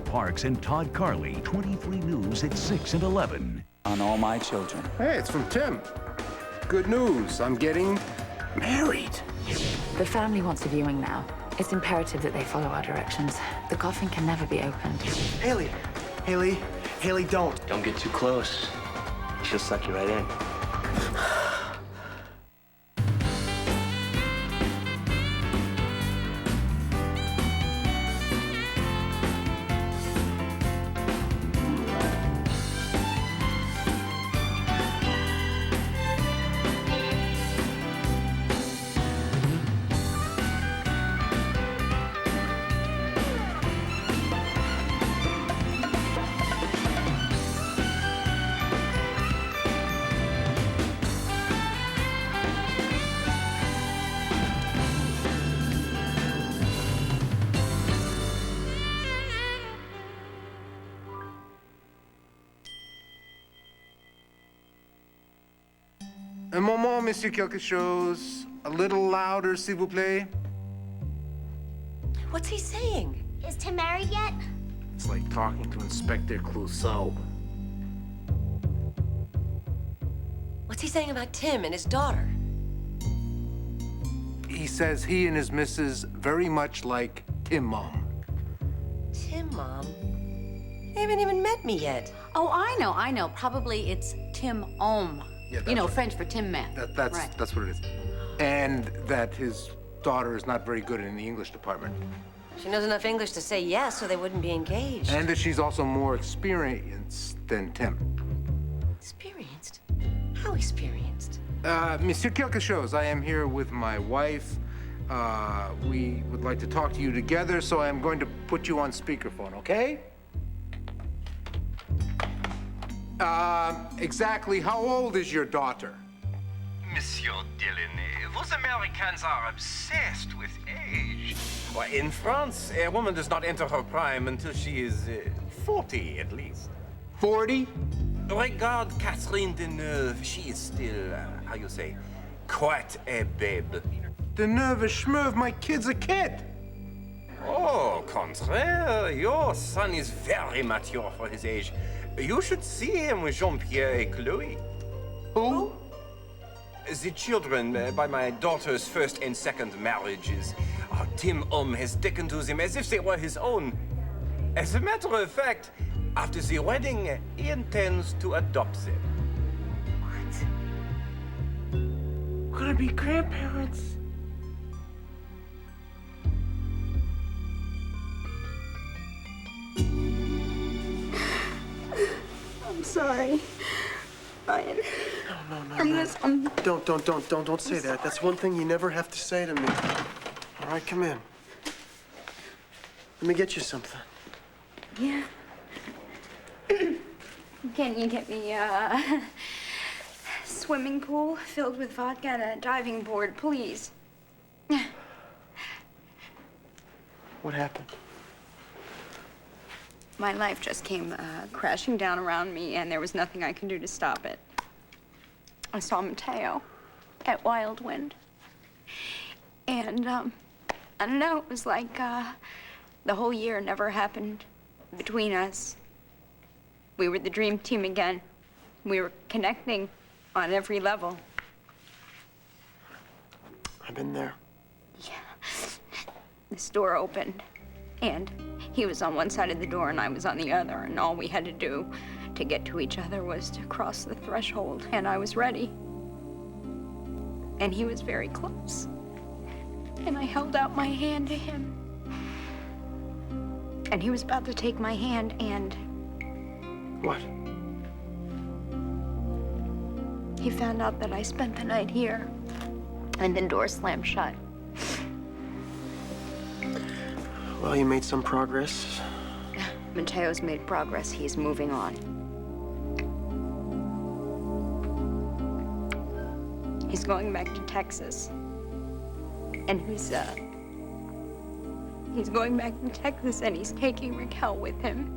Parks and Todd Carley, 23 News at 6 and 11. On All My Children. Hey, it's from Tim. Good news, I'm getting married. The family wants a viewing now. It's imperative that they follow our directions. The coffin can never be opened. Haley, don't. Don't get too close. She'll suck you right in. Un moment, monsieur quelque chose. A little louder, s'il vous plaît. What's he saying? Is Tim married yet? It's like talking to Inspector Clouseau. What's he saying about Tim and his daughter? He says he and his missus very much like Tim Mom. Tim, Mom? They haven't even met me yet. Oh, I know. Probably it's Tim Om. Yeah, you know, right. French for Tin Man. That's what it is. And that his daughter is not very good in the English department. She knows enough English to say yes, so they wouldn't be engaged. And that she's also more experienced than Tim. Experienced? How experienced? Monsieur quelque chose, I am here with my wife. We would like to talk to you together, so I'm going to put you on speakerphone, okay? Exactly how old is your daughter? Monsieur Delaunay, those Americans are obsessed with age. Well, in France, a woman does not enter her prime until she is 40 at least. 40? Regard Catherine Deneuve. She is still, how you say, quite a babe. Deneuve, schmeuve, my kid's a kid. Au contraire, your son is very mature for his age. You should see him with Jean-Pierre and Chloe. Who? The children by my daughter's first and second marriages. Tim has taken to them as if they were his own. As a matter of fact, after the wedding, he intends to adopt them. What? We're gonna be grandparents. I'm sorry, Ryan. No. Don't say that. That's one thing you never have to say to me. All right, come in. Let me get you something. Yeah. Can you get me a swimming pool filled with vodka and a diving board, please? What happened? My life just came crashing down around me, and there was nothing I could do to stop it. I saw Mateo at Wild Wind. And, I don't know, it was like the whole year never happened between us. We were the dream team again. We were connecting on every level. I've been there. Yeah. This door opened, and he was on one side of the door and I was on the other, and all we had to do to get to each other was to cross the threshold, and I was ready. And he was very close. And I held out my hand to him. And he was about to take my hand, and... What? He found out that I spent the night here, and the door slammed shut. Well, you made some progress. Mateo's made progress. He's moving on. He's going back to Texas. And he's going back to Texas, and he's taking Raquel with him.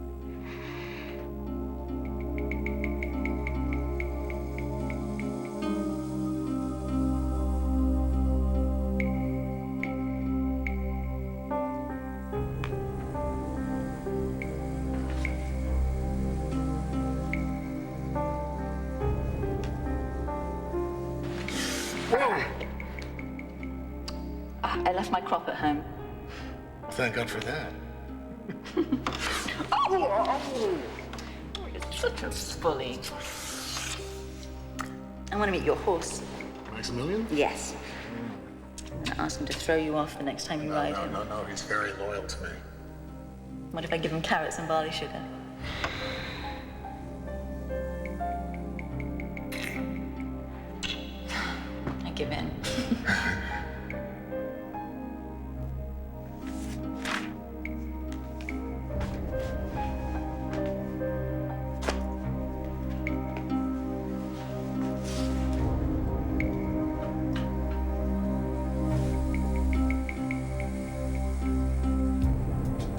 left my crop at home. Thank God for that. You're such a bully. I want to meet your horse. Maximilian? Yes. I'm going to ask him to throw you off the next time you ride him. No. He's very loyal to me. What if I give him carrots and barley sugar? I give in.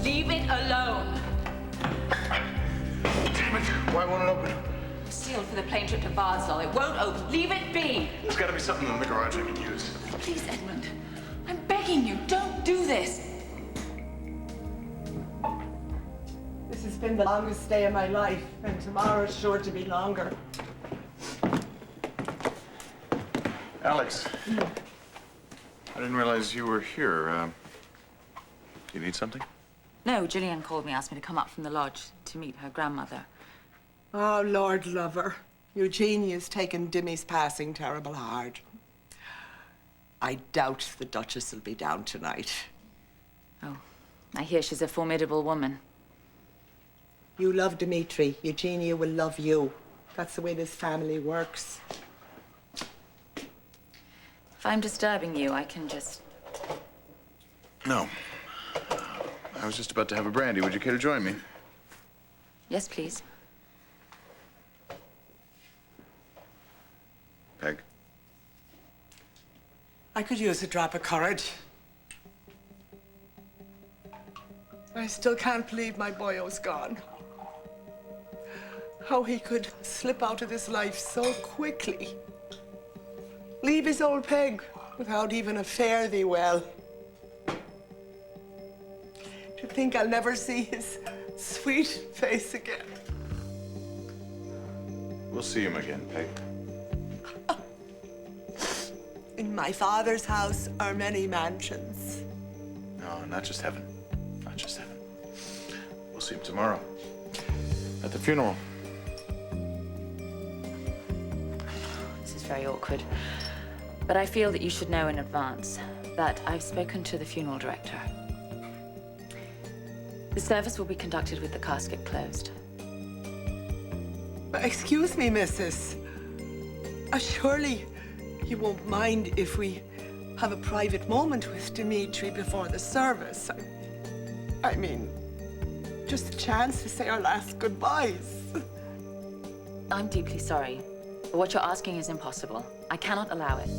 Leave it alone. Damn it! Why won't it open? Sealed for the plane trip to Barzal. It won't open. Leave it be. There's got to be something in the garage I can use. Please, Edmund. I'm begging you. Don't do this. This has been the longest day of my life, and tomorrow's sure to be longer. Alex. I didn't realize you were here. You need something? No, Gillian called me, asked me to come up from the lodge to meet her grandmother. Oh, Lord love her. Eugenia's taken Dimmy's passing terrible hard. I doubt the Duchess will be down tonight. Oh, I hear she's a formidable woman. You love Dimitri. Eugenia will love you. That's the way this family works. If I'm disturbing you, I can just... No. I was just about to have a brandy. Would you care to join me? Yes, please. Peg. I could use a drop of courage. I still can't believe my boyo's gone. How he could slip out of this life so quickly. Leave his old Peg without even a fare thee well. To think I'll never see his sweet face again. We'll see him again, Peg. In my father's house are many mansions. No, not just heaven. Not just heaven. We'll see him tomorrow. At the funeral. This is very awkward. But I feel that you should know in advance that I've spoken to the funeral director. The service will be conducted with the casket closed. Excuse me, Mrs. Surely you won't mind if we have a private moment with Dimitri before the service. I mean, just a chance to say our last goodbyes. I'm deeply sorry, but what you're asking is impossible. I cannot allow it.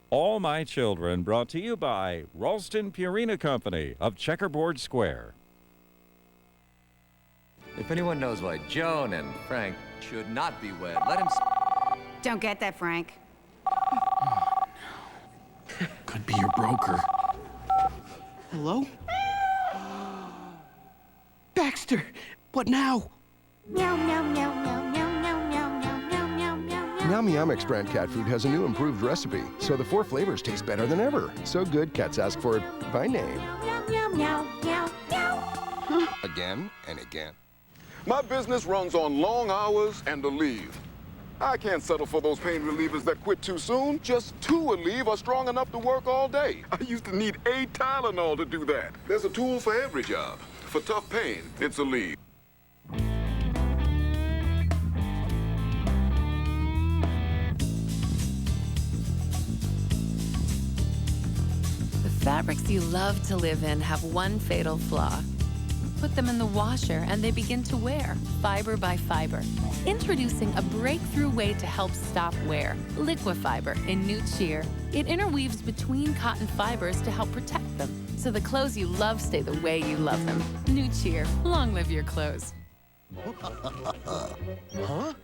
All My Children, brought to you by Ralston Purina Company of Checkerboard Square. If anyone knows why Joan and Frank should not be wed, let him... Don't get that, Frank. Could be your broker. Hello? Baxter, what now? Meow, meow, meow, meow, meow, meow, meow, meow, meow, meow, meow. Now Meowmix brand cat food has a new improved recipe, so the 4 flavors taste better than ever. So good, cats ask for it by name. Meow, meow, meow, meow, meow. Again and again. My business runs on long hours and a leave. I can't settle for those pain relievers that quit too soon. Just 2 Aleve are strong enough to work all day. I used to need 8 Tylenol to do that. There's a tool for every job. For tough pain, it's Aleve. The fabrics you love to live in have one fatal flaw. Put them in the washer and they begin to wear, fiber by fiber. Introducing a breakthrough way to help stop wear, Liquifiber in New Cheer. It interweaves between cotton fibers to help protect them, so the clothes you love stay the way you love them. New Cheer, long live your clothes. Huh?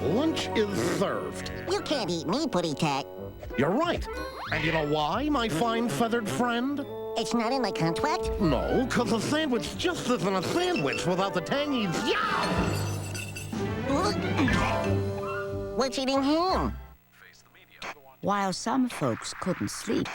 Lunch is served. You can't eat me, Putty Tat. You're right. And you know why, my fine feathered friend? It's not in my contract? No, because a sandwich just isn't a sandwich without the tangy yow! What's eating him? While some folks couldn't sleep,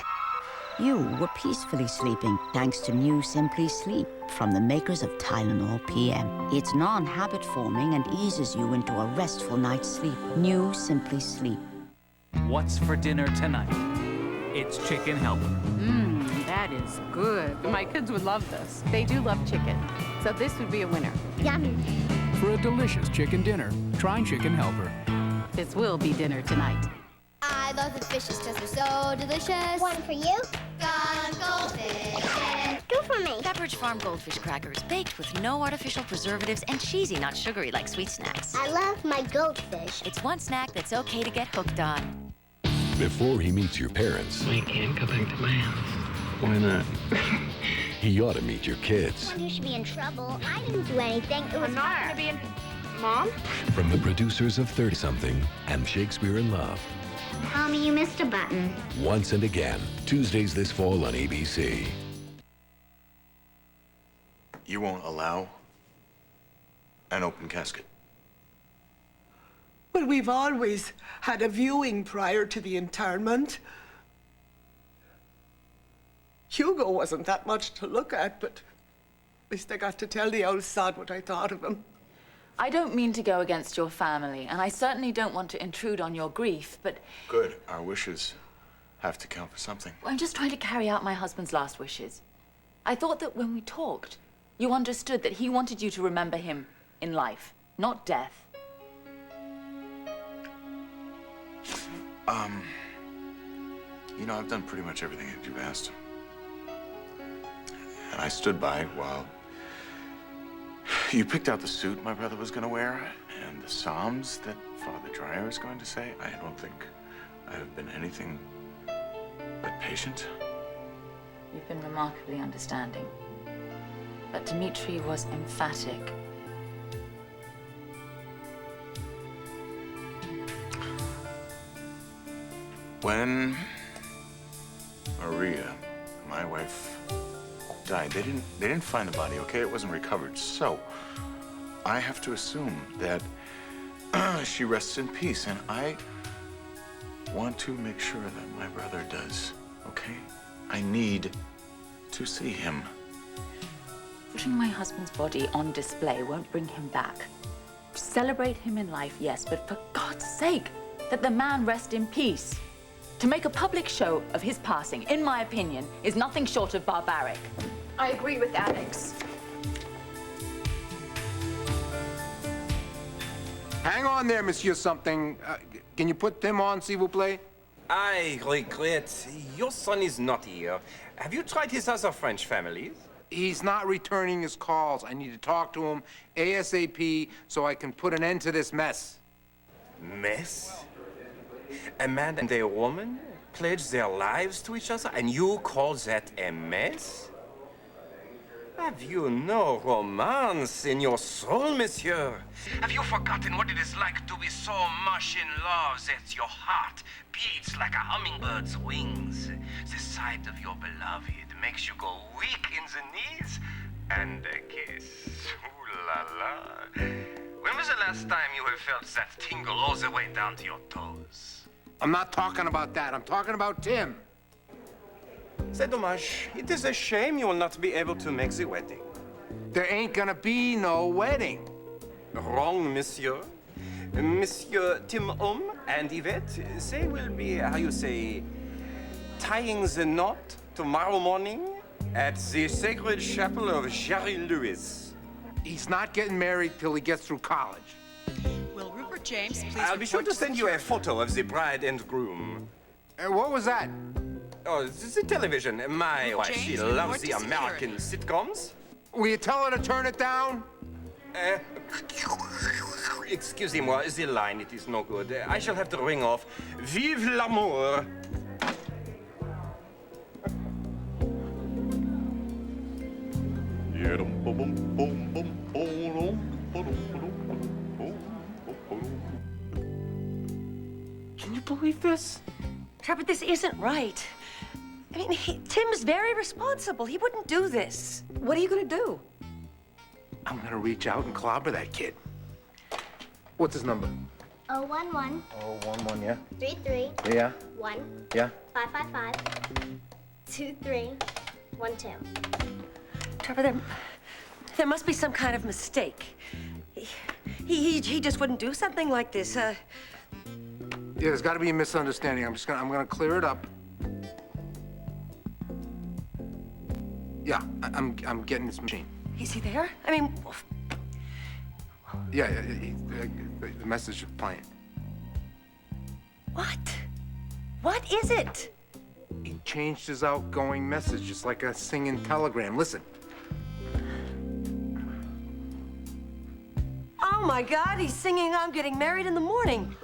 you were peacefully sleeping thanks to new Simply Sleep from the makers of Tylenol PM. It's non-habit forming and eases you into a restful night's sleep. New Simply Sleep. What's for dinner tonight? It's Chicken Helper. That is good. My kids would love this. They do love chicken, so this would be a winner. Yummy. For a delicious chicken dinner, try Chicken Helper. This will be dinner tonight. I love the fishes because they're so delicious. One for you. Gone goldfish. Two for me. Pepperidge Farm Goldfish crackers, baked with no artificial preservatives and cheesy, not sugary like sweet snacks. I love my goldfish. It's one snack that's okay to get hooked on. Before he meets your parents, I can't go back to my house. Why not? he ought to meet your kids. You should be in trouble. I didn't do anything. It was not going to be in... Mom? From the producers of 30-something and Shakespeare in Love. Mommy, you missed a button. Once and Again, Tuesdays this fall on ABC. You won't allow an open casket? Well, we've always had a viewing prior to the interment. Hugo wasn't that much to look at, but at least I got to tell the old sod what I thought of him. I don't mean to go against your family, and I certainly don't want to intrude on your grief, but Good. Our wishes have to count for something. I'm just trying to carry out my husband's last wishes. I thought that when we talked, you understood that he wanted you to remember him in life, not death. You know, I've done pretty much everything that you've asked. And I stood by while you picked out the suit my brother was going to wear and the psalms that Father Dreyer is going to say. I don't think I have been anything but patient. You've been remarkably understanding. But Dmitri was emphatic. When Maria, my wife, died, they didn't find the body, okay? It wasn't recovered. So I have to assume that she rests in peace, and I want to make sure that my brother does, okay? I need to see him. Putting my husband's body on display won't bring him back. Celebrate him in life, yes, but for God's sake, that the man rest in peace. To make a public show of his passing, in my opinion, is nothing short of barbaric. I agree with Alex. Hang on there, Monsieur Something. Can you put Tim on, s'il vous plaît? I regret. Your son is not here. Have you tried his other French families? He's not returning his calls. I need to talk to him ASAP so I can put an end to this mess. Mess? A man and a woman pledge their lives to each other, and you call that a mess? Have you no romance in your soul, monsieur? Have you forgotten what it is like to be so much in love that your heart beats like a hummingbird's wings? The sight of your beloved makes you go weak in the knees, and a kiss. Ooh la la. When was the last time you have felt that tingle all the way down to your toes? I'm not talking about that. I'm talking about Tim. C'est dommage. It is a shame you will not be able to make the wedding. There ain't gonna be no wedding. Wrong, monsieur. Monsieur Tim and Yvette, they will be, how you say, tying the knot tomorrow morning at the Sacred Chapel of Jerry Lewis. He's not getting married till he gets through college. Will Rupert James please I'll be sure to send you a photo of the bride and groom. What was that? Oh, the television. My wife, she James, loves the report to American sitcoms. Will you tell her to turn it down? Excusez-moi, the line, it is no good. I shall have to ring off. Vive l'amour! Can believe this? Yeah, but this isn't right. I mean, Tim's very responsible. He wouldn't do this. What are you gonna do? I'm gonna reach out and clobber that kid. What's his number? 011 011, yeah. 33 Yeah. 1 Yeah. 555 2312. Trevor, there must be some kind of mistake. He just wouldn't do something like this. Yeah, there's got to be a misunderstanding. I'm gonna clear it up. Yeah, I'm getting this machine. Is he there? I mean, Yeah, the message is playing. what? What is it? He changed his outgoing message, just like a singing telegram. Listen. Oh my God, he's singing I'm getting married in the morning.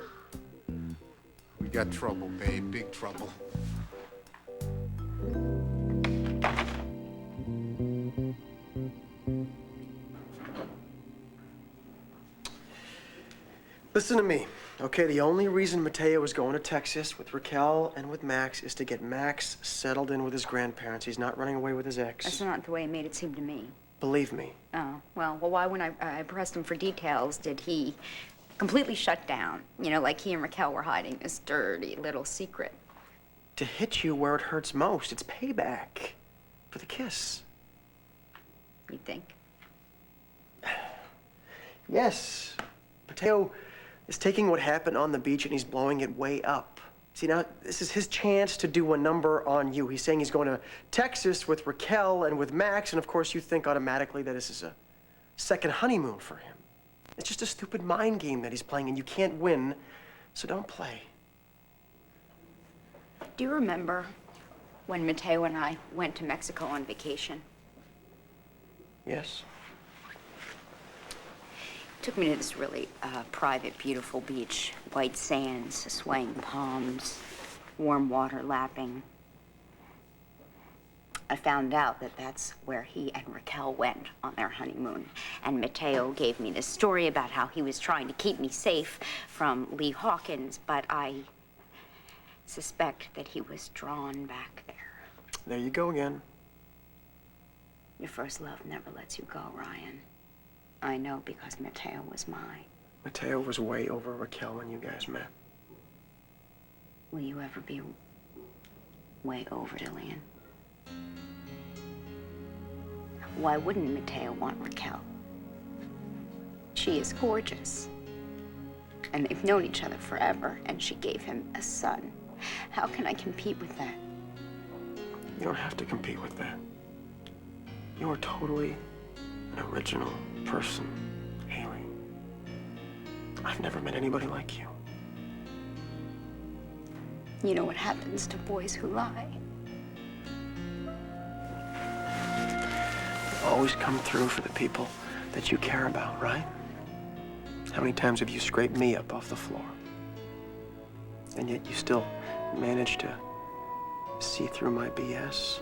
We got trouble, babe. Big trouble. Listen to me, okay? The only reason Mateo is going to Texas with Raquel and with Max is to get Max settled in with his grandparents. He's not running away with his ex. That's not the way it made it seem to me. Believe me. Oh, well, why when I pressed him for details did he completely shut down? You know, like he and Raquel were hiding this dirty little secret. To hit you where it hurts most. It's payback for the kiss. You think? Yes. Mateo is taking what happened on the beach and he's blowing it way up. See, now, this is his chance to do a number on you. He's saying he's going to Texas with Raquel and with Max, and of course you think automatically that this is a second honeymoon for him. It's just a stupid mind game that he's playing, and you can't win, so don't play. Do you remember when Mateo and I went to Mexico on vacation? Yes. Took me to this really private, beautiful beach. White sands, swaying palms, warm water lapping. I found out that that's where he and Raquel went on their honeymoon. And Mateo gave me this story about how he was trying to keep me safe from Lee Hawkins, but I suspect that he was drawn back there. There you go again. Your first love never lets you go, Ryan. I know because Mateo was mine. Mateo was way over Raquel when you guys met. Will you ever be way over Lillian? Why wouldn't Mateo want Raquel? She is gorgeous. And they've known each other forever, and she gave him a son. How can I compete with that? You don't have to compete with that. You are totally an original person, Haley. I've never met anybody like you. You know what happens to boys who lie? You always come through for the people that you care about, right? How many times have you scraped me up off the floor? And yet you still manage to see through my BS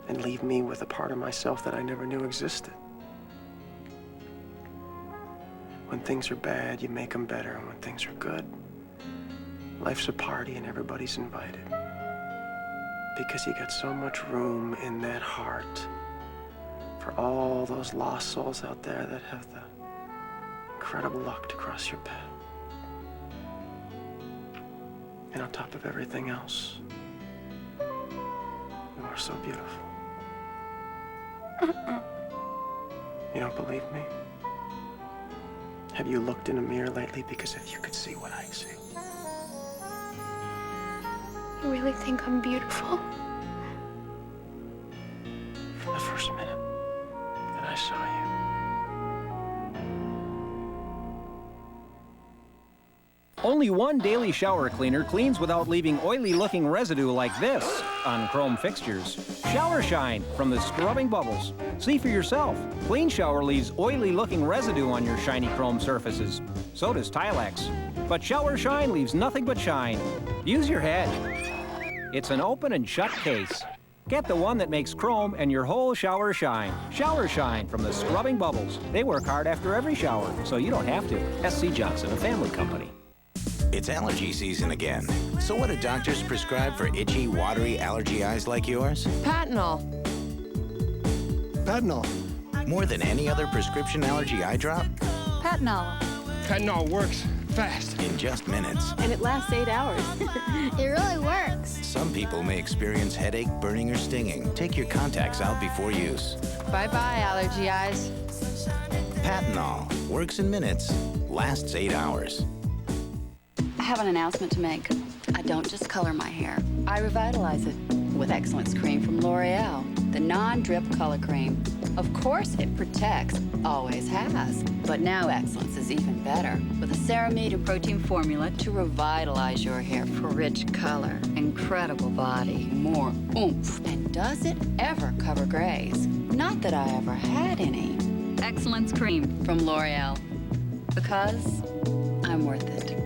and leave me with a part of myself that I never knew existed. When things are bad, you make them better. And when things are good, life's a party and everybody's invited. Because you got so much room in that heart for all those lost souls out there that have the incredible luck to cross your path. And on top of everything else, you are so beautiful. You don't believe me? Have you looked in a mirror lately? Because if you could see what I see. You really think I'm beautiful? From the first minute that I saw you. Only one daily shower cleaner cleans without leaving oily-looking residue like this on chrome fixtures. Shower Shine from the Scrubbing Bubbles. See for yourself. Clean Shower leaves oily-looking residue on your shiny chrome surfaces. So does Tilex. But Shower Shine leaves nothing but shine. Use your head. It's an open and shut case. Get the one that makes chrome and your whole shower shine. Shower Shine from the Scrubbing Bubbles. They work hard after every shower, so you don't have to. SC Johnson, a family company. It's allergy season again. So what do doctors prescribe for itchy, watery allergy eyes like yours? Patanol. Patanol. More than any other prescription allergy eye drop? Patanol. Patanol works fast. In just minutes. And it lasts 8 hours. It really works. Some people may experience headache, burning, or stinging. Take your contacts out before use. Bye-bye, allergy eyes. Patanol. Works in minutes. Lasts 8 hours. I have an announcement to make. I don't just color my hair. I revitalize it with Excellence Cream from L'Oreal, the non-drip color cream. Of course, it protects, always has. But now Excellence is even better, with a ceramide and protein formula to revitalize your hair for rich color, incredible body, more oomph. And does it ever cover grays? Not that I ever had any. Excellence Cream from L'Oreal, because I'm worth it.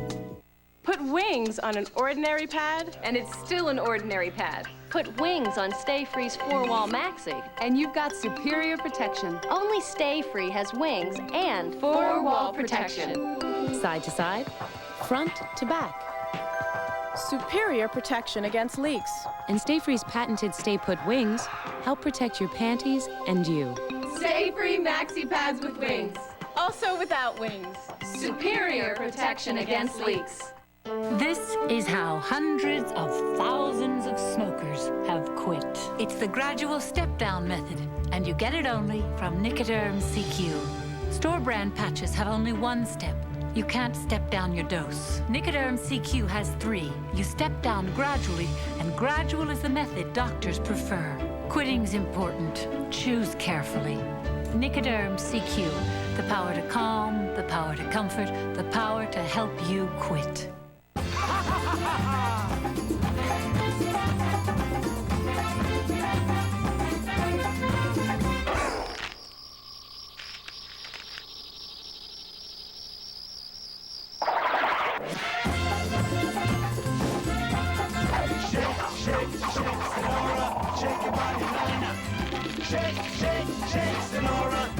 Put wings on an ordinary pad, and it's still an ordinary pad. Put wings on Stay Free's 4-Wall Maxi, and you've got superior protection. Only Stay Free has wings and 4-wall protection. Side to side, front to back. Superior protection against leaks. And Stay Free's patented Stay Put wings help protect your panties and you. Stay Free Maxi Pads with wings. Also without wings. Superior protection against leaks. This is how hundreds of thousands of smokers have quit. It's the gradual step-down method, and you get it only from Nicoderm CQ. Store brand patches have only one step. You can't step down your dose. Nicoderm CQ has 3. You step down gradually, and gradual is the method doctors prefer. Quitting's important. Choose carefully. Nicoderm CQ, the power to calm, the power to comfort, the power to help you quit.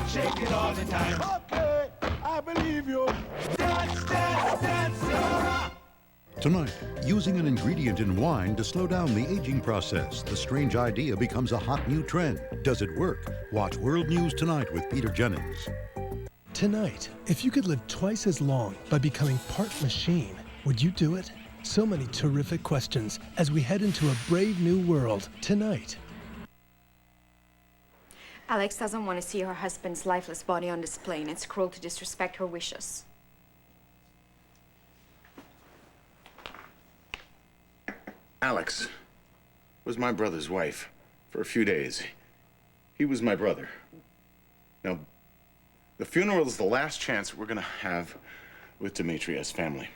Shake it all the time. Okay, I believe you. Dance, dance, dance, Sonora. Tonight, using an ingredient in wine to slow down the aging process, the strange idea becomes a hot new trend. Does it work? Watch World News Tonight with Peter Jennings. Tonight, if you could live twice as long by becoming part machine, would you do it? So many terrific questions as we head into a brave new world tonight. Alex doesn't want to see her husband's lifeless body on display, and it's cruel to disrespect her wishes. Alex was my brother's wife for a few days. He was my brother. Now, the funeral is the last chance we're gonna have with Dimitri as family.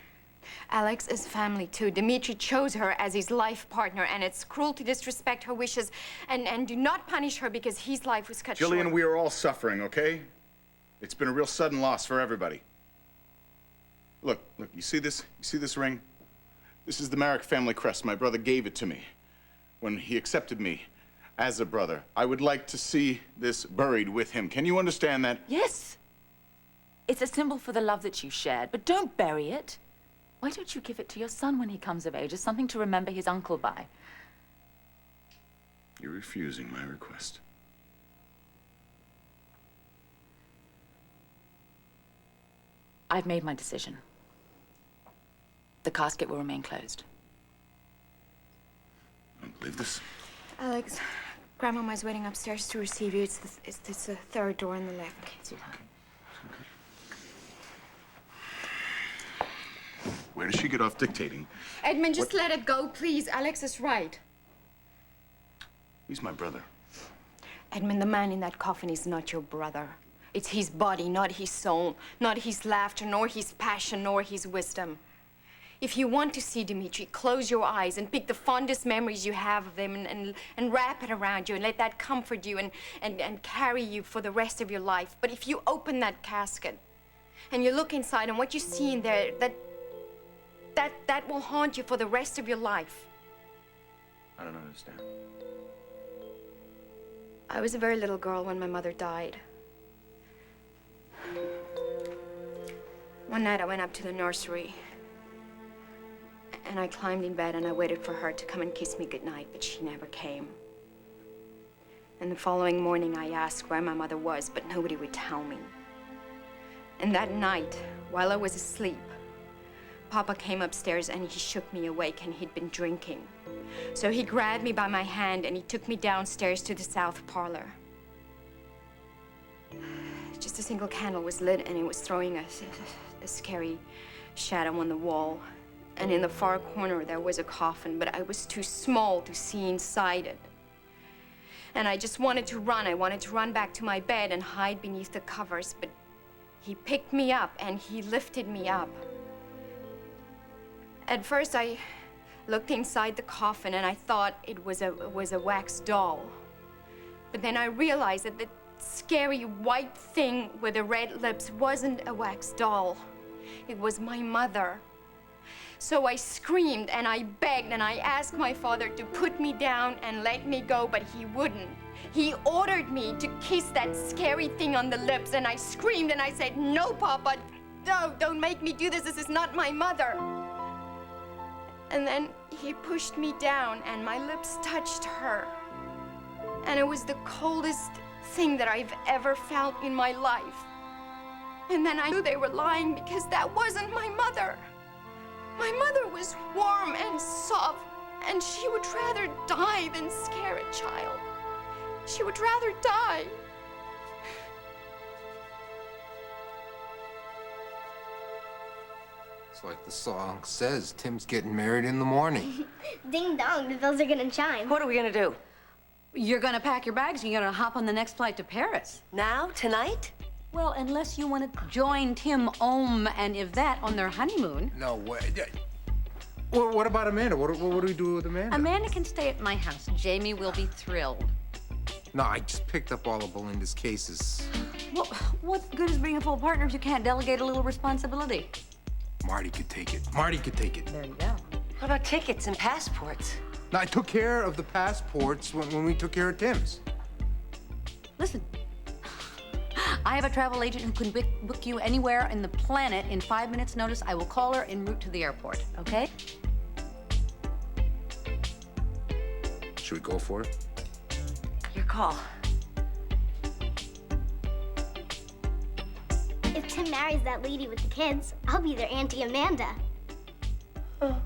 Alex is family too. Dimitri chose her as his life partner, and it's cruel to disrespect her wishes and do not punish her because his life was cut short. Jillian, we are all suffering, okay? It's been a real sudden loss for everybody. Look, you see this? You see this ring? This is the Marek family crest. My brother gave it to me when he accepted me as a brother. I would like to see this buried with him. Can you understand that? Yes. It's a symbol for the love that you shared, but don't bury it. Why don't you give it to your son when he comes of age as something to remember his uncle by? You're refusing my request. I've made my decision. The casket will remain closed. I don't believe this. Alex, Grandmama is waiting upstairs to receive you. It's the third door on the left. Where does she get off dictating? Edmund, just let it go, please. Alex is right. He's my brother. Edmund, the man in that coffin is not your brother. It's his body, not his soul, not his laughter, nor his passion, nor his wisdom. If you want to see Dimitri, close your eyes and pick the fondest memories you have of him and wrap it around you and let that comfort you and carry you for the rest of your life. But if you open that casket and you look inside and what you see in there, that will haunt you for the rest of your life. I don't understand. I was a very little girl when my mother died. One night I went up to the nursery. And I climbed in bed and I waited for her to come and kiss me goodnight, but she never came. And the following morning, I asked where my mother was, but nobody would tell me. And that night, while I was asleep, Papa came upstairs and he shook me awake, and he'd been drinking. So he grabbed me by my hand and he took me downstairs to the south parlor. Just a single candle was lit and it was throwing a scary shadow on the wall. And in the far corner there was a coffin, but I was too small to see inside it. And I just wanted to run. I wanted to run back to my bed and hide beneath the covers, but he picked me up and he lifted me up. At first I looked inside the coffin and I thought it was a wax doll. But then I realized that the scary white thing with the red lips wasn't a wax doll. It was my mother. So I screamed and I begged and I asked my father to put me down and let me go, but he wouldn't. He ordered me to kiss that scary thing on the lips, and I screamed and I said, "No, Papa, no, don't make me do this. This is not my mother." And then he pushed me down and my lips touched her. And it was the coldest thing that I've ever felt in my life. And then I knew they were lying, because that wasn't my mother. My mother was warm and soft, and she would rather die than scare a child. She would rather die. It's like the song says, Tim's getting married in the morning. Ding dong, the bells are gonna chime. What are we gonna do? You're gonna pack your bags and you're gonna hop on the next flight to Paris. Now? Tonight? Well, unless you want to join Tim, Ohm, and Yvette on their honeymoon. No way. Well, what about Amanda? What do we do with Amanda? Amanda can stay at my house. Jamie will be thrilled. No, I just picked up all of Belinda's cases. Well, what good is being a full partner if you can't delegate a little responsibility? Marty could take it. Marty could take it. There you go. What about tickets and passports? No, I took care of the passports when we took care of Tim's. Listen, I have a travel agent who can book you anywhere in the planet in 5 minutes' notice. I will call her en route to the airport, okay? Should we go for it? Your call. If Tim marries that lady with the kids, I'll be their Auntie Amanda. Oh.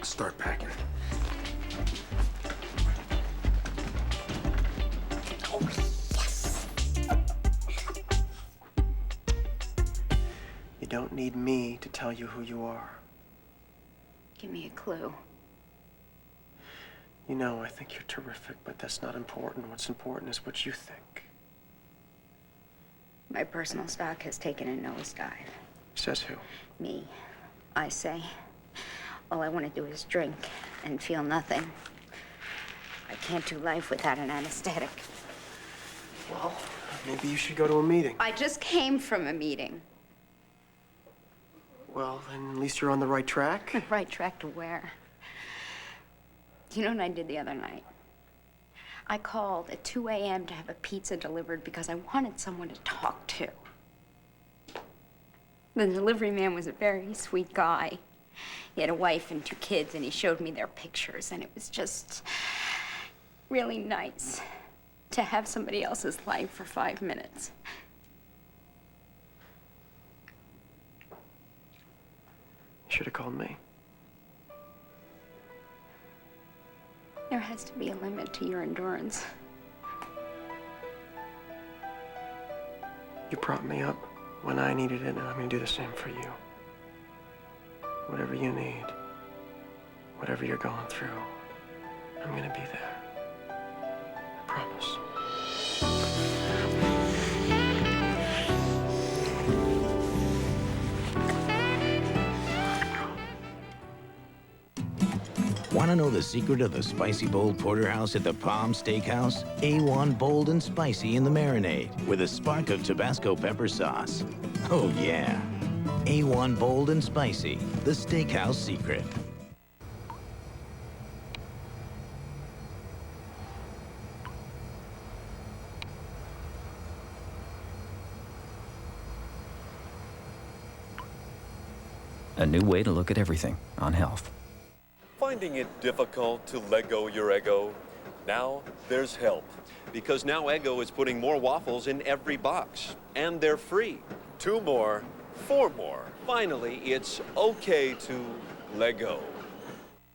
Start packing. Oh, yes! You don't need me to tell you who you are. Give me a clue. You know, I think you're terrific, but that's not important. What's important is what you think. My personal stock has taken a nosedive. Says who? Me. I say. All I want to do is drink and feel nothing. I can't do life without an anesthetic. Well, maybe you should go to a meeting. I just came from a meeting. Well, then at least you're on the right track. Right track to where? You know what I did the other night? I called at 2 a.m. to have a pizza delivered because I wanted someone to talk to. The delivery man was a very sweet guy. He had a wife and 2 kids, and he showed me their pictures, and it was just really nice to have somebody else's life for 5 minutes. You should have called me. There has to be a limit to your endurance. You propped me up when I needed it, and I'm gonna do the same for you. Whatever you need, whatever you're going through, I'm gonna be there. I promise. Want to know the secret of the spicy bold porterhouse at the Palm Steakhouse? A1 bold and spicy in the marinade with a spark of Tabasco pepper sauce. Oh yeah. A1 bold and spicy, the steakhouse secret. A new way to look at everything on health. Finding it difficult to let go your Eggo? Now there's help. Because now Eggo is putting more waffles in every box. And they're free. 2 more, 4 more. Finally, it's okay to let go.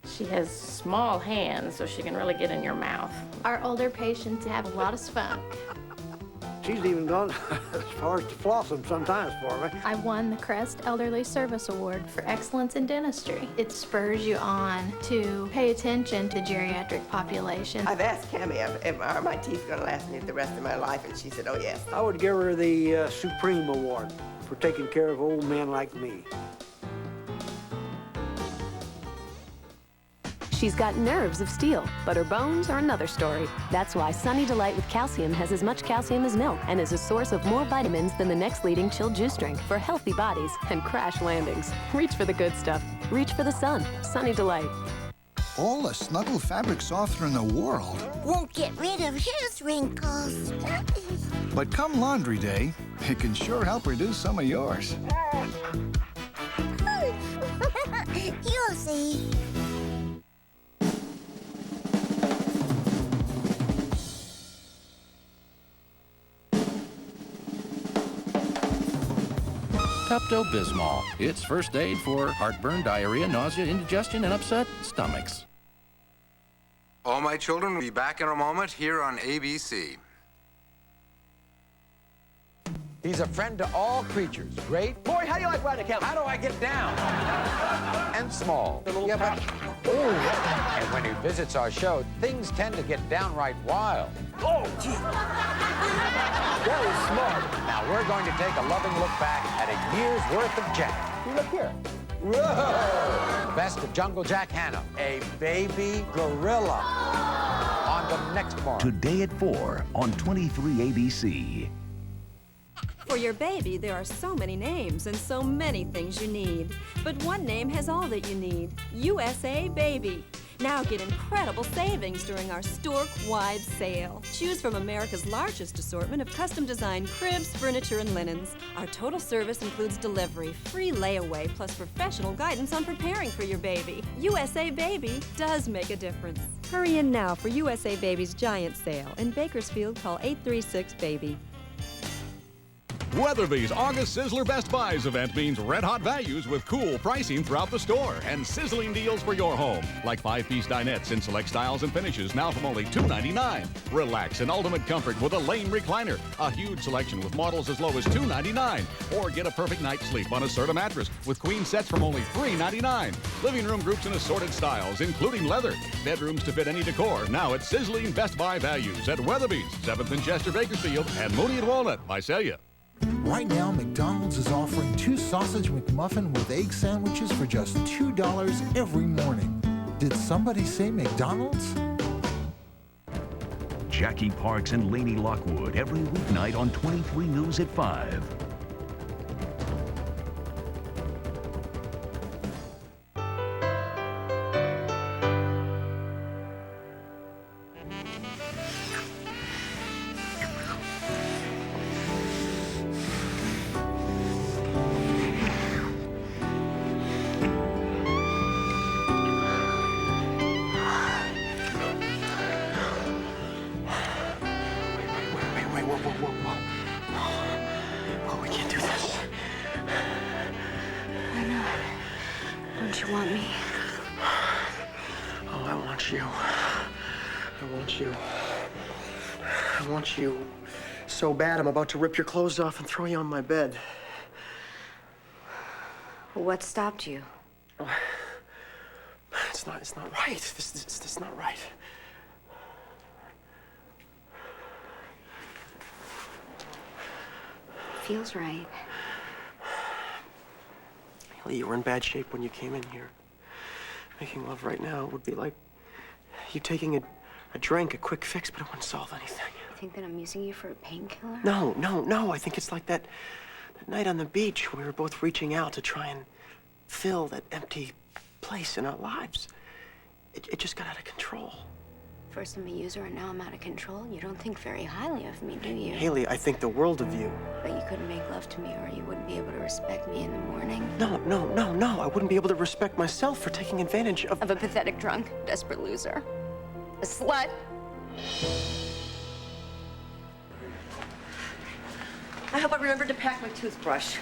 She has small hands, so she can really get in your mouth. Our older patients have a lot of spunk. She's even gone as far as to floss them sometimes for me. I won the Crest Elderly Service Award for excellence in dentistry. It spurs you on to pay attention to the geriatric population. I've asked Cammie if are my teeth going to last me the rest of my life, and she said, oh, yes. I would give her the Supreme Award for taking care of old men like me. She's got nerves of steel, but her bones are another story. That's why Sunny Delight with calcium has as much calcium as milk and is a source of more vitamins than the next leading chilled juice drink for healthy bodies and crash landings. Reach for the good stuff. Reach for the sun. Sunny Delight. All the snuggle fabric softener in the world Won't get rid of his wrinkles. but come laundry day, it can sure help reduce some of yours. You'll see. Pepto-Bismol. It's first aid for heartburn, diarrhea, nausea, indigestion, and upset stomachs. All my children will be back in a moment here on ABC. He's a friend to all creatures. Great. Boy, how do you like riding a camel? How do I get down? And small. Yeah, but... Ooh. And when he visits our show, things tend to get downright wild. Oh, gee. That was smart. Now we're going to take a loving look back at a year's worth of Jack. You look here. Whoa! Best of Jungle Jack Hanna, a baby gorilla. On the next morning. Today at 4 on 23 ABC. For your baby, there are so many names and so many things you need. But one name has all that you need. USA Baby. Now get incredible savings during our stork-wide sale. Choose from America's largest assortment of custom-designed cribs, furniture, and linens. Our total service includes delivery, free layaway, plus professional guidance on preparing for your baby. USA Baby does make a difference. Hurry in now for USA Baby's giant sale. In Bakersfield, call 836-BABY. Weatherby's August Sizzler Best Buys event means red-hot values with cool pricing throughout the store and sizzling deals for your home, like 5-piece dinettes in select styles and finishes now from only $2.99. Relax in ultimate comfort with a Lane recliner, a huge selection with models as low as $2.99. Or get a perfect night's sleep on a Serta mattress with queen sets from only $3.99. Living room groups in assorted styles, including leather. Bedrooms to fit any decor, now at sizzling Best Buy values at Weatherby's, 7th and Chester, Bakersfield, and Mooney and Walnut, Visalia. Right now, McDonald's is offering 2 sausage McMuffin with egg sandwiches for just $2 every morning. Did somebody say McDonald's? Jackie Parks and Lainey Lockwood every weeknight on 23 News at 5. Oh, we can't do this. Why not? Don't you want me? Oh, I want you. I want you. I want you so bad I'm about to rip your clothes off and throw you on my bed. What stopped you? It's not right. This is not right. Feels right. Haley, you were in bad shape when you came in here. Making love right now would be like you taking a drink, a quick fix, but it wouldn't solve anything. You think that I'm using you for a painkiller? No. I think it's like that night on the beach when we were both reaching out to try and fill that empty place in our lives. It just got out of control. First I'm a user and now I'm out of control. You don't think very highly of me, do you? Haley, I think the world of you. But you couldn't make love to me or you wouldn't be able to respect me in the morning. No. I wouldn't be able to respect myself for taking advantage of... Of a pathetic drunk, desperate loser. A slut. I hope I remembered to pack my toothbrush.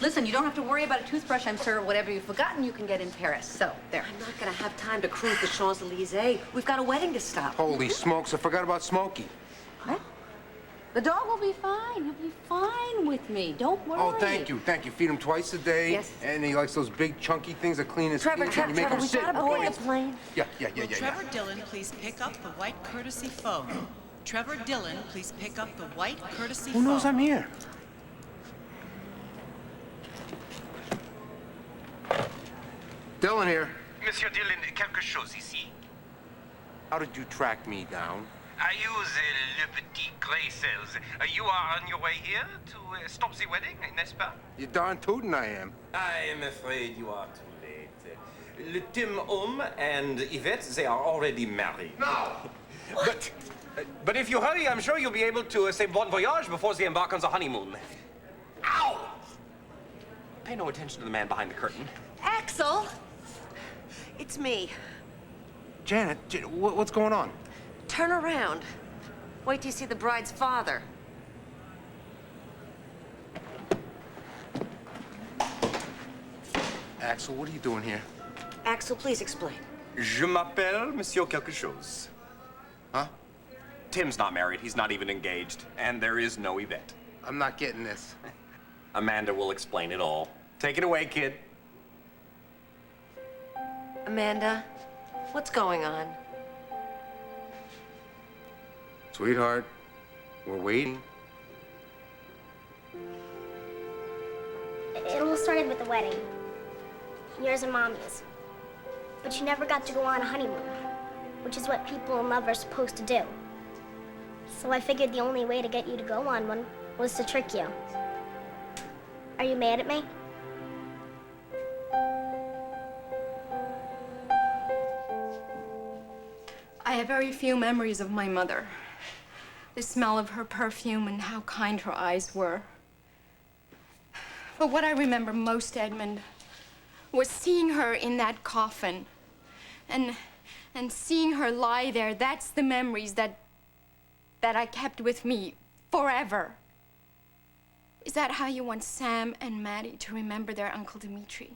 Listen, you don't have to worry about a toothbrush. I'm sure whatever you've forgotten, you can get in Paris. So, there. I'm not gonna have time to cruise the Champs-Elysees. We've got a wedding to stop. Holy smokes, I forgot about Smokey. What? The dog will be fine. He'll be fine with me. Don't worry. Oh, thank you. Feed him twice a day. Yes. And he likes those big, chunky things that clean his Trevor, teeth. You make him we sit. gotta board a plane. Yeah. Will Trevor Dillon please pick up the white courtesy phone? Trevor Dillon, please pick up the white courtesy phone. Who knows I'm here? Dillon here. Monsieur Dillon, quelque chose ici. How did you track me down? I use le petit gray cells. You are on your way here to stop the wedding, n'est-ce pas? You darn tootin' I am. I am afraid you are too late. Le Tim and Yvette, they are already married. No! But if you hurry, I'm sure you'll be able to say bon voyage before they embark on the honeymoon. Ow! Pay no attention to the man behind the curtain. Axel! It's me. Janet, what's going on? Turn around. Wait till you see the bride's father. Axel, what are you doing here? Axel, please explain. Je m'appelle Monsieur quelque chose. Huh? Tim's not married. He's not even engaged. And there is no Yvette. I'm not getting this. Amanda will explain it all. Take it away, kid. Amanda, what's going on? Sweetheart, we're waiting. It all started with the wedding. Yours and Mommy's. But you never got to go on a honeymoon, which is what people in love are supposed to do. So I figured the only way to get you to go on one was to trick you. Are you mad at me? I have very few memories of my mother. The smell of her perfume and how kind her eyes were. But what I remember most, Edmund, was seeing her in that coffin and seeing her lie there. That's the memories that I kept with me forever. Is that how you want Sam and Maddie to remember their Uncle Dimitri?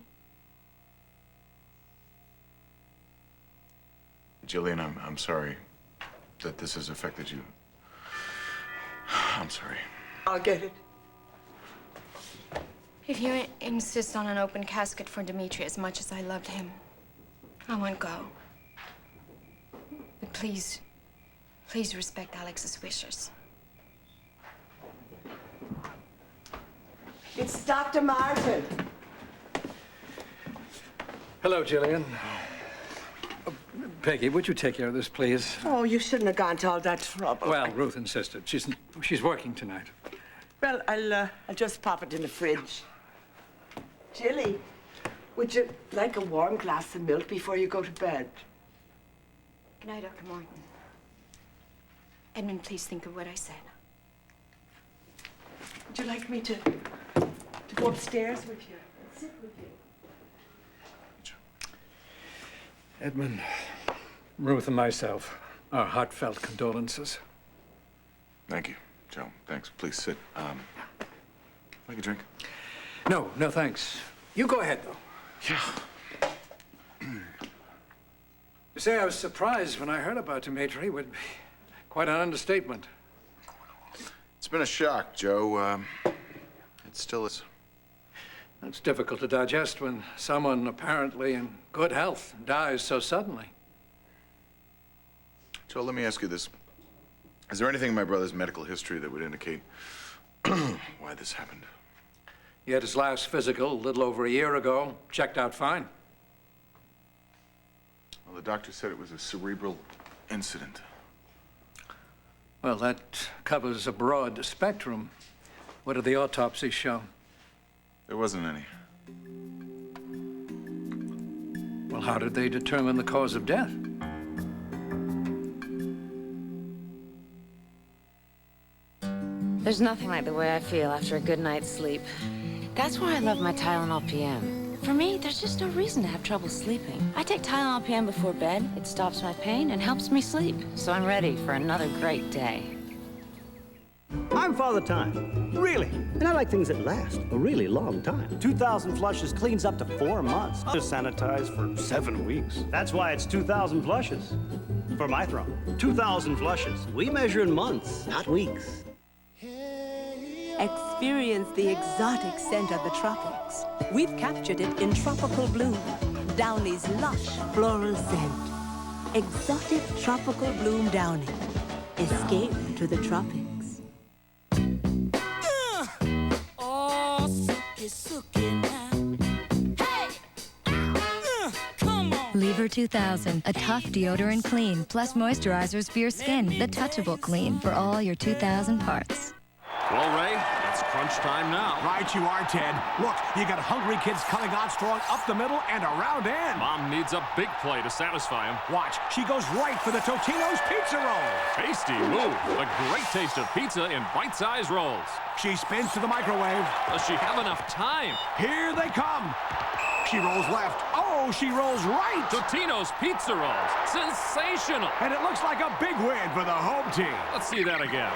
Jillian, I'm sorry that this has affected you. I'm sorry. I'll get it. If you insist on an open casket for Dimitri as much as I loved him, I won't go. But please respect Alex's wishes. It's Dr. Martin. Hello, Jillian. Peggy, would you take care of this, please? Oh, you shouldn't have gone to all that trouble. Well, Ruth insisted. She's working tonight. Well, I'll just pop it in the fridge. Jilly, would you like a warm glass of milk before you go to bed? Good night, Dr. Martin. Edmund, please think of what I said. Would you like me to go upstairs with you and sit with you? Edmund, Ruth and myself, our heartfelt condolences. Thank you, Joe. Thanks. Please sit. Like a drink? No, thanks. You go ahead, though. Yeah. You say I was surprised when I heard about Dimitri would be quite an understatement. It's been a shock, Joe. It still is. It's difficult to digest when someone apparently in good health dies so suddenly. Joe, let me ask you this. Is there anything in my brother's medical history that would indicate why this happened? He had his last physical a little over a year ago. Checked out fine. Well, the doctor said it was a cerebral incident. Well, that covers a broad spectrum. What did the autopsy show? There wasn't any. Well, how did they determine the cause of death? There's nothing like the way I feel after a good night's sleep. That's why I love my Tylenol PM. For me, there's just no reason to have trouble sleeping. I take Tylenol PM before bed. It stops my pain and helps me sleep. So I'm ready for another great day. I'm Father Time, really. And I like things that last a really long time. 2,000 flushes cleans up to 4 months. Just sanitize for 7 weeks. That's why it's 2,000 flushes. For my throne, 2,000 flushes. We measure in months, not weeks. Experience the exotic scent of the tropics. We've captured it in tropical bloom, Downy's lush floral scent. Exotic tropical bloom Downy. Escape to the tropics. Lever 2000, a tough deodorant clean, plus moisturizers for your skin. The touchable clean for all your 2000 parts. Well, Ray, it's crunch time now. Right you are, Ted. Look, you got hungry kids coming on strong up the middle and around in. Mom needs a big play to satisfy him. Watch, she goes right for the Totino's pizza roll. Tasty move. A great taste of pizza in bite-sized rolls. She spins to the microwave. Does she have enough time? Here they come. She rolls left. Oh, she rolls right. Totino's pizza rolls. Sensational. And it looks like a big win for the home team. Let's see that again.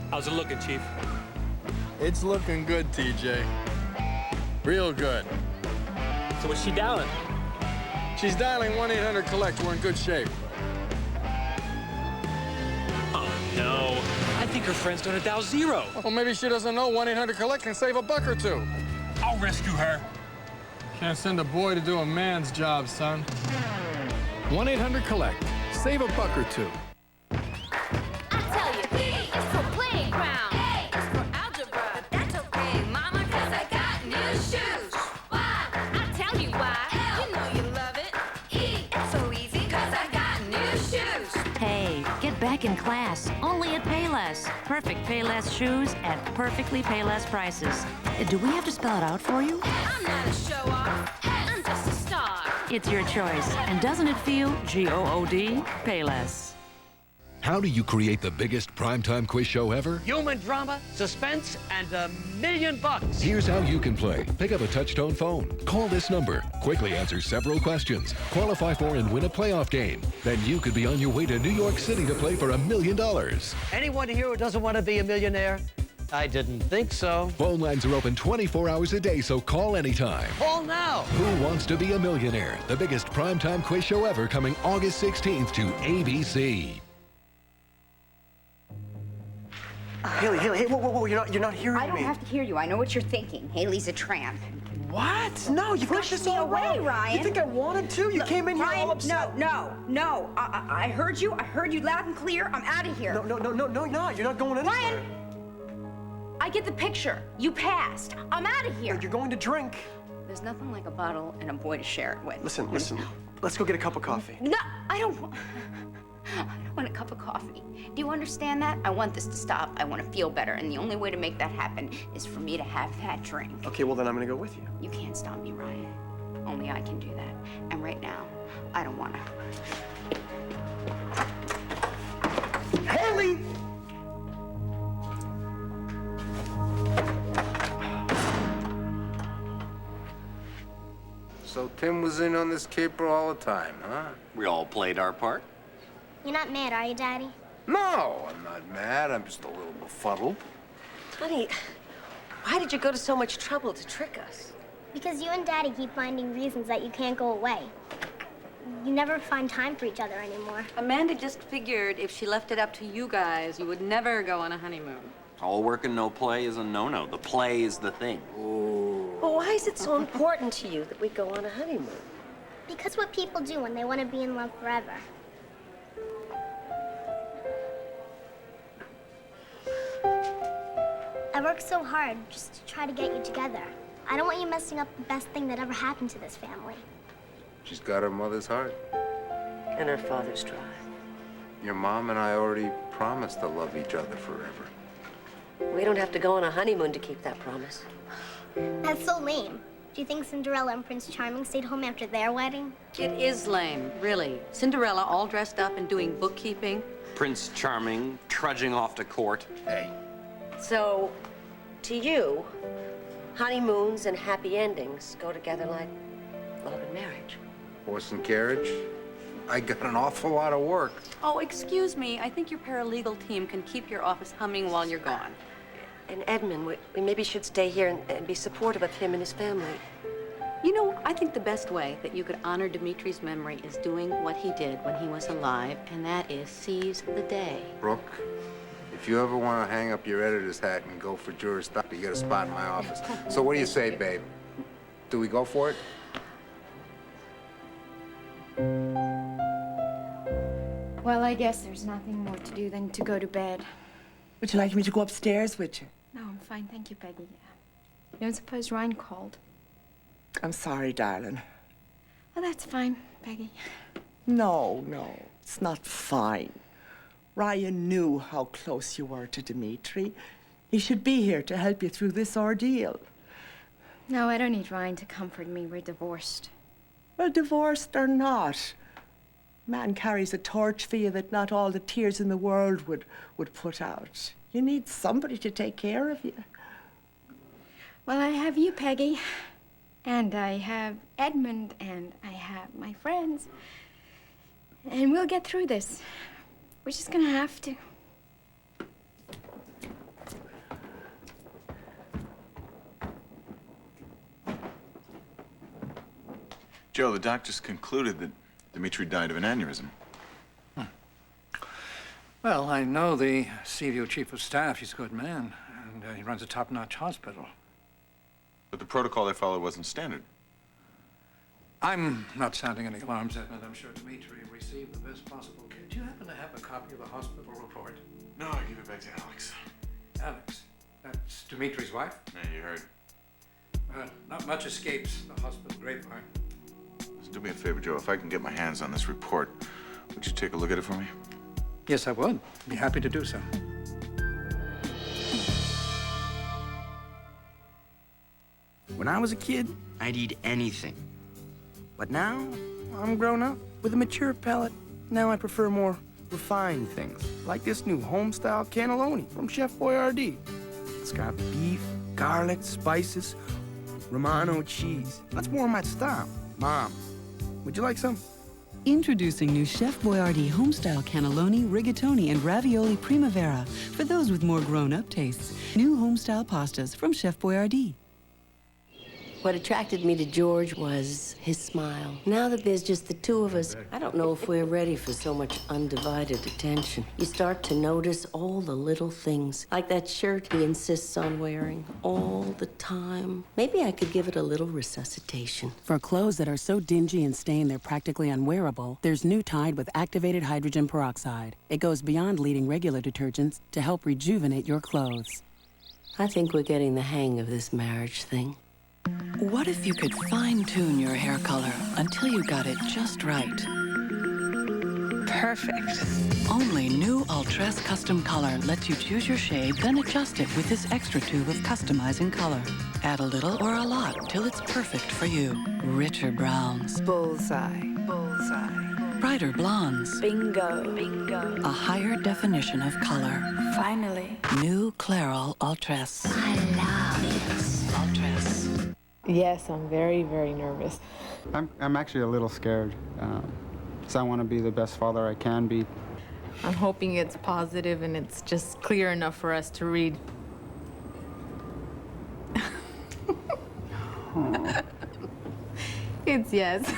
How's it looking, Chief? It's looking good, TJ. Real good. So what's she dialing? She's dialing 1-800-COLLECT. We're in good shape. Oh, no. I think her friend's gonna dial 0. Well, maybe she doesn't know 1-800-COLLECT can save $1 or $2. I'll rescue her. Can't send a boy to do a man's job, son. 1-800-COLLECT. Save $1 or $2. Back in class, only at Payless. Perfect Payless shoes at perfectly Payless prices. Do we have to spell it out for you? I'm not a show-off. I'm just a star. It's your choice. And doesn't it feel G-O-O-D? Payless. How do you create the biggest primetime quiz show ever? Human drama, suspense, and $1 million. Here's how you can play. Pick up a touch-tone phone. Call this number. Quickly answer several questions. Qualify for and win a playoff game. Then you could be on your way to New York City to play for $1 million. Anyone here who doesn't want to be a millionaire? I didn't think so. Phone lines are open 24 hours a day, so call anytime. Call now. Who Wants to Be a Millionaire? The biggest primetime quiz show ever, coming August 16th to ABC. Haley, hey, whoa, you're not hearing me. I don't have to hear you. I know what you're thinking. Haley's a tramp. What? No, you got this all away, wrong. Ryan. You think I wanted to? You came in here all upset. No. I heard you. I heard you loud and clear. I'm out of here. No, you're not. You're not going anywhere. Ryan! I get the picture. You passed. I'm out of here. No, you're going to drink. There's nothing like a bottle and a boy to share it with. Listen. Let's go get a cup of coffee. No, I don't want a cup of coffee. Do you understand that? I want this to stop. I want to feel better. And the only way to make that happen is for me to have that drink. Okay, well then I'm gonna go with you. You can't stop me, Ryan. Only I can do that. And right now, I don't want to. Haley! So Tim was in on this caper all the time, huh? We all played our part. You're not mad, are you, Daddy? No, I'm not mad. I'm just a little befuddled. Honey, why did you go to so much trouble to trick us? Because you and Daddy keep finding reasons that you can't go away. You never find time for each other anymore. Amanda just figured if she left it up to you guys, you would never go on a honeymoon. All work and no play is a no-no. The play is the thing. But why is it so important to you that we go on a honeymoon? Because what people do when they want to be in love forever. I worked so hard just to try to get you together. I don't want you messing up the best thing that ever happened to this family. She's got her mother's heart. And her father's drive. Your mom and I already promised to love each other forever. We don't have to go on a honeymoon to keep that promise. That's so lame. Do you think Cinderella and Prince Charming stayed home after their wedding? It is lame, really. Cinderella all dressed up and doing bookkeeping. Prince Charming trudging off to court. Hey. So, to you, honeymoons and happy endings go together like love and marriage. Horse and carriage? I got an awful lot of work. Oh, excuse me. I think your paralegal team can keep your office humming while you're gone. And Edmund, we maybe should stay here and be supportive of him and his family. You know, I think the best way that you could honor Dimitri's memory is doing what he did when he was alive, and that is seize the day. Brooke, if you ever want to hang up your editor's hat and go for Juris Doctor, you get a spot in my office. So what do you say, babe? Do we go for it? Well, I guess there's nothing more to do than to go to bed. Would you like me to go upstairs with you? No, I'm fine. Thank you, Peggy. I don't suppose Ryan called. I'm sorry, darling. Oh, that's fine, Peggy. No, it's not fine. Ryan knew how close you were to Dimitri. He should be here to help you through this ordeal. No, I don't need Ryan to comfort me. We're divorced. Well, divorced or not, man carries a torch for you that not all the tears in the world would put out. You need somebody to take care of you. Well, I have you, Peggy. And I have Edmund, and I have my friends. And we'll get through this. We're just gonna have to. Joe, the doctors concluded that Dimitri died of an aneurysm. Well, I know the Seaview chief of staff. He's a good man, and he runs a top-notch hospital. But the protocol they followed wasn't standard. I'm not sounding any alarms, Edmund. I'm sure Dimitri received the best possible care. Do you happen to have a copy of the hospital report? No, I give it back to Alex. Alex? That's Dimitri's wife? Yeah, you heard. Not much escapes the hospital grapevine. Listen, do me a favor, Joe. If I can get my hands on this report, would you take a look at it for me? Yes, I would. Be happy to do so. When I was a kid, I'd eat anything. But now, I'm grown up with a mature palate. Now I prefer more refined things, like this new home-style cannelloni from Chef Boyardee. It's got beef, garlic, spices, Romano cheese. That's more my style. Mom, would you like some? Introducing new Chef Boyardee homestyle cannelloni, rigatoni, and ravioli primavera for those with more grown-up tastes. New homestyle pastas from Chef Boyardee. What attracted me to George was his smile. Now that there's just the two of us, I don't know if we're ready for so much undivided attention. You start to notice all the little things, like that shirt he insists on wearing all the time. Maybe I could give it a little resuscitation. For clothes that are so dingy and stained they're practically unwearable, there's new Tide with activated hydrogen peroxide. It goes beyond leading regular detergents to help rejuvenate your clothes. I think we're getting the hang of this marriage thing. What if you could fine-tune your hair color until you got it just right? Perfect. Only new Ultress Custom Color lets you choose your shade, then adjust it with this extra tube of customizing color. Add a little or a lot till it's perfect for you. Richer browns. Bullseye. Bullseye. Brighter blondes. Bingo. Bingo. A higher definition of color. Finally. New Clairol Ultress. I love it. Ultress. Yes, I'm very, very nervous. I'm actually a little scared, because I want to be the best father I can be. I'm hoping it's positive and it's just clear enough for us to read. It's yes.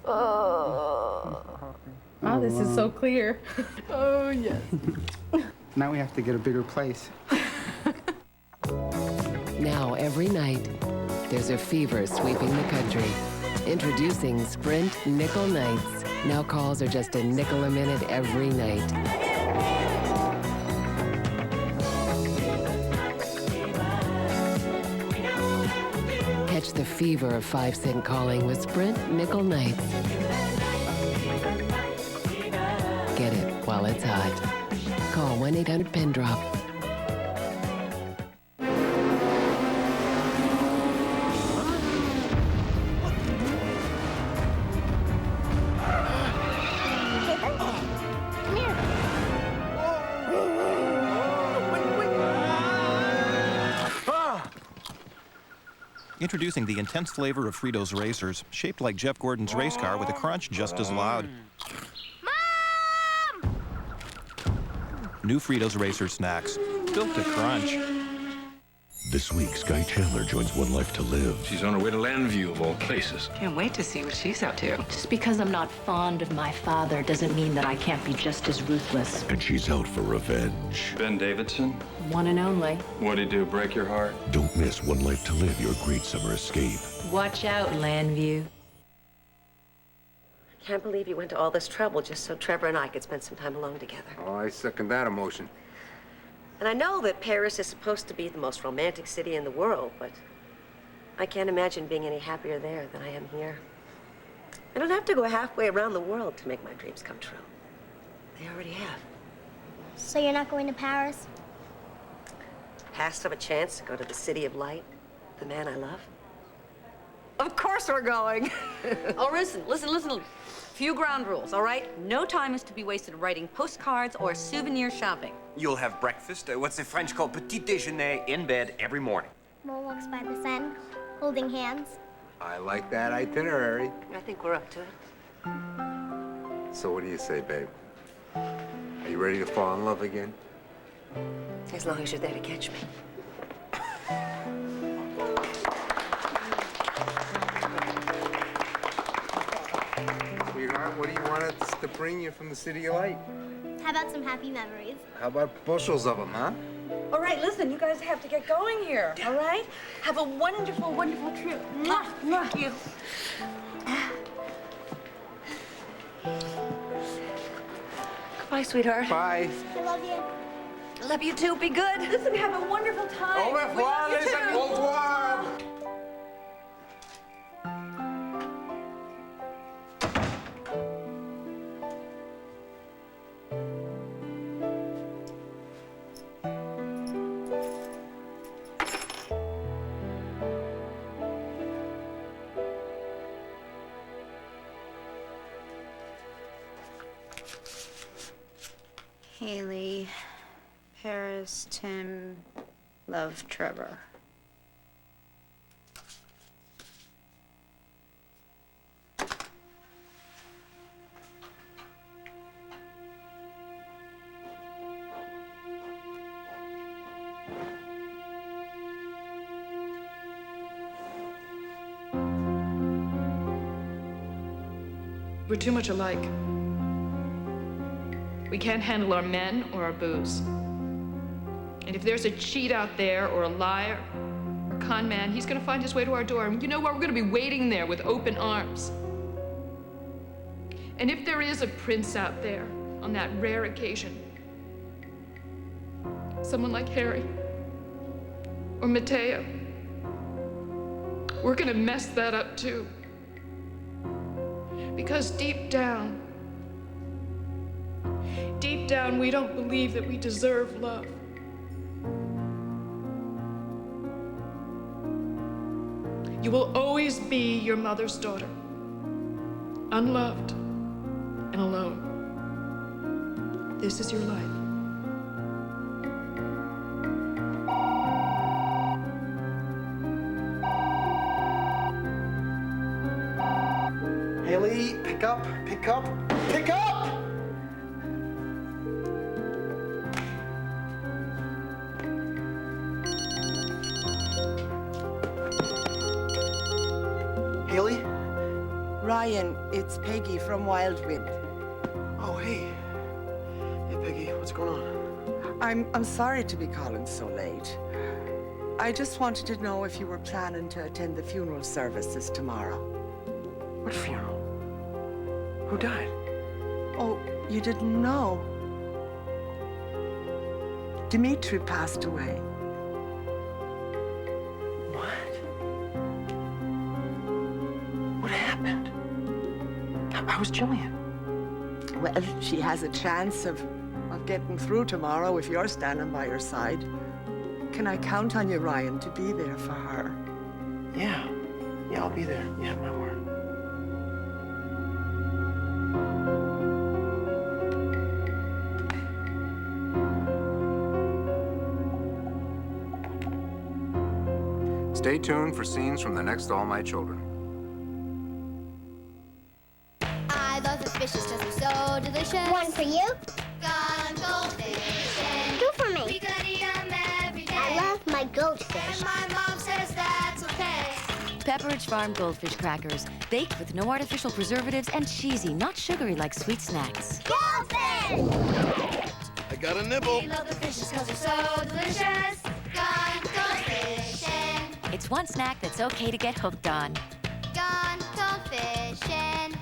Wow, this is so clear. Oh, yes. Now we have to get a bigger place. Now, every night, there's a fever sweeping the country. Introducing Sprint Nickel Nights. Now calls are just a nickel a minute every night. Catch the fever of 5-cent calling with Sprint Nickel Nights. Get it while it's hot. Call 1-800-PEN-DROP. Introducing the intense flavor of Fritos Racers, shaped like Jeff Gordon's race car with a crunch just as loud. Mom! New Fritos Racer snacks, built to crunch. This week, Sky Chandler joins One Life to Live. She's on her way to Landview, of all places. Can't wait to see what she's up to. Just because I'm not fond of my father doesn't mean that I can't be just as ruthless. And she's out for revenge. Ben Davidson? One and only. What'd he do, break your heart? Don't miss One Life to Live, your great summer escape. Watch out, Landview. Can't believe you went to all this trouble just so Trevor and I could spend some time alone together. Oh, I second that emotion. And I know that Paris is supposed to be the most romantic city in the world, but I can't imagine being any happier there than I am here. I don't have to go halfway around the world to make my dreams come true. They already have. So you're not going to Paris? Passed up a chance to go to the City of Light, the man I love. Of course we're going. Oh, listen. Few ground rules, all right? No time is to be wasted writing postcards or souvenir shopping. You'll have breakfast, what's the French called petit déjeuner, in bed every morning. More walks by the Seine, holding hands. I like that itinerary. I think we're up to it. So what do you say, babe? Are you ready to fall in love again? As long as you're there to catch me. Sweetheart, what do you want us to bring you from the City of Light? How about some happy memories? How about bushels of them, huh? All right, listen, you guys have to get going here, all right? Have a wonderful, wonderful trip. Mwah, mwah. Thank you. Goodbye, sweetheart. Bye. I love you. Love you too. Be good. Listen, have a wonderful time. Au revoir, We love you les too. amis. Au revoir. Haley, Paris, Tim, love, Trevor. We're too much alike. We can't handle our men or our booze. And if there's a cheat out there or a liar or a con man, he's gonna find his way to our door. And you know what? We're gonna be waiting there with open arms. And if there is a prince out there on that rare occasion, someone like Harry or Mateo, we're gonna mess that up too. Because deep down, we don't believe that we deserve love. You will always be your mother's daughter, unloved and alone. This is your life. Haley, pick up, pick up, pick up! Haley? Ryan, it's Peggy from Wild Wind. Oh, hey. Hey, Peggy, what's going on? I'm sorry to be calling so late. I just wanted to know if you were planning to attend the funeral services tomorrow. What funeral? Who died? Oh, you didn't know? Dimitri passed away. What happened? How was Jillian? Well, she has a chance of getting through tomorrow if you're standing by her side. Can I count on you, Ryan, to be there for her? Yeah, I'll be there. You have my word. Stay tuned for scenes from the next All My Children. I love the fishes because they're so delicious. One for you. Gone goldfish. Two for me. We could eat them every day. I love my goldfish. And my mom says that's okay. Pepperidge Farm Goldfish Crackers. Baked with no artificial preservatives and cheesy, not sugary like sweet snacks. Goldfish! I got a nibble. We love the fishes because they're so delicious. Gone goldfishing. It's one snack that's okay to get hooked on. Gone goldfishing.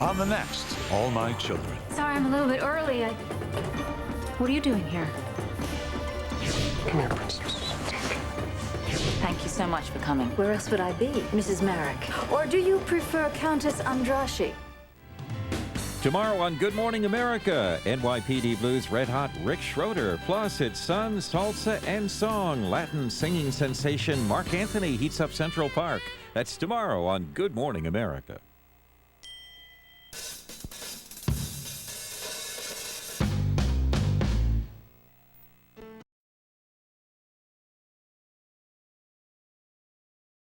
On the next All My Children. Sorry, I'm a little bit early. What are you doing here? Come here, princess. Thank you so much for coming. Where else would I be, Mrs. Merrick? Or do you prefer Countess Andrashi? Tomorrow on Good Morning America, NYPD Blues Red Hot Rick Schroeder, plus it's Sun, Salsa, and Song. Latin singing sensation Mark Anthony heats up Central Park. That's tomorrow on Good Morning America.